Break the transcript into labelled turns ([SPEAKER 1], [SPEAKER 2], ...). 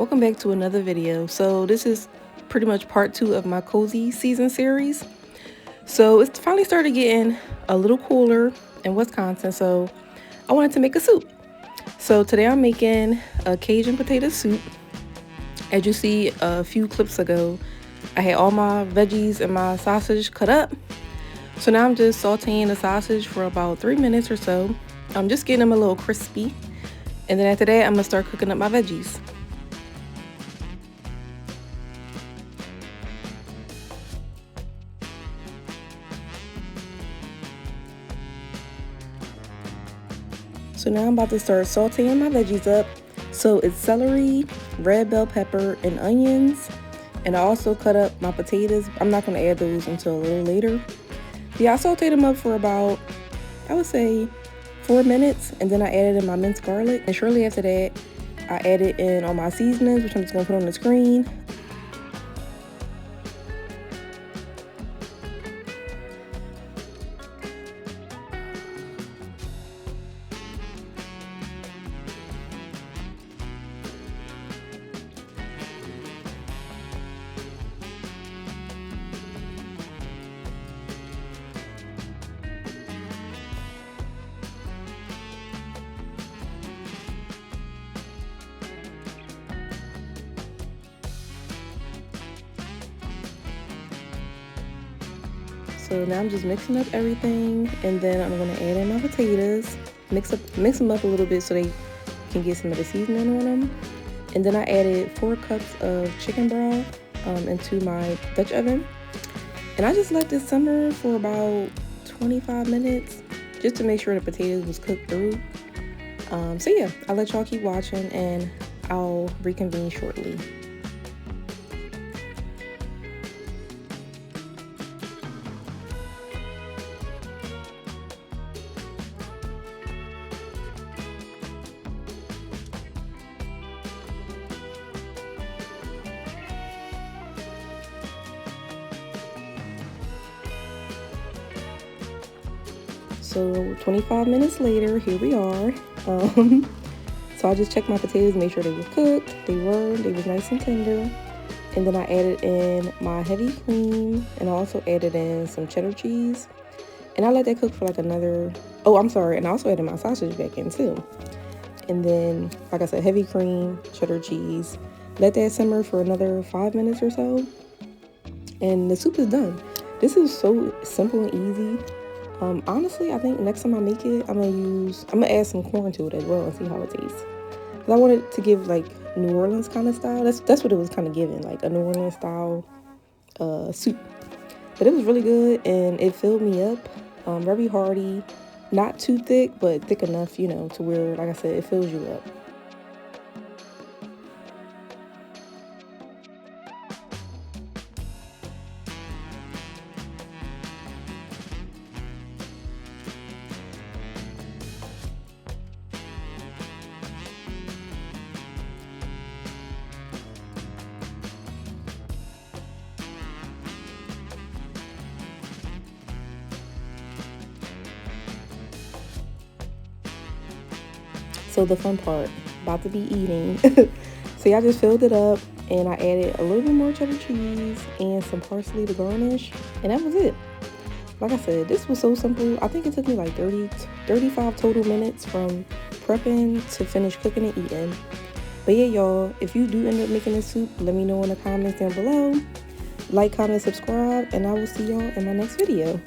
[SPEAKER 1] Welcome back to another video. So this is pretty much part 2 of my cozy season series. So it's finally started getting a little cooler in Wisconsin, so I wanted to make a soup. So today I'm making a Cajun potato soup. As you see a few clips ago, I had all my veggies and my sausage cut up. So now I'm just sauteing the sausage for about 3 minutes or so. I'm just getting them a little crispy. And then after that, I'm gonna start cooking up my veggies. So now I'm about to start sauteing my veggies up. So it's celery, red bell pepper, and onions. And I also cut up my potatoes. I'm not going to add those until a little later. Yeah, I sauteed them up for about, I would say, 4 minutes. And then I added in my minced garlic. And shortly after that, I added in all my seasonings, which I'm just going to put on the screen. So now I'm just mixing up everything, and then I'm going to add in my potatoes, mix them up a little bit so they can get some of the seasoning on them. And then I added 4 cups of chicken broth into my Dutch oven, and I just let this simmer for about 25 minutes just to make sure the potatoes was cooked through. So yeah, I'll let y'all keep watching and I'll reconvene shortly. So 25 minutes later, here we are. So I just checked my potatoes, made sure they were cooked. They was nice and tender. And then I added in my heavy cream, and I also added in some cheddar cheese. And I let that cook for like another, and I also added my sausage back in too. And then, like I said, heavy cream, cheddar cheese. Let that simmer for another 5 minutes or so. And the soup is done. This is so simple and easy. Honestly, I think next time I make it, I'm gonna add some corn to it as well and see how it tastes. Cause I wanted to give like New Orleans kind of style. That's what it was kind of giving, like a New Orleans style soup. But it was really good and it filled me up. Very hearty, not too thick, but thick enough, you know, to where, like I said, it fills you up. So the fun part, about to be eating. So yeah, I just filled it up and I added a little bit more cheddar cheese and some parsley to garnish, and that was it. Like I said, this was so simple. I think it took me like 35 total minutes from prepping to finish cooking and eating. But yeah, y'all, if you do end up making this soup, let me know in the comments down below. Like, comment, subscribe, and I will see y'all in my next video.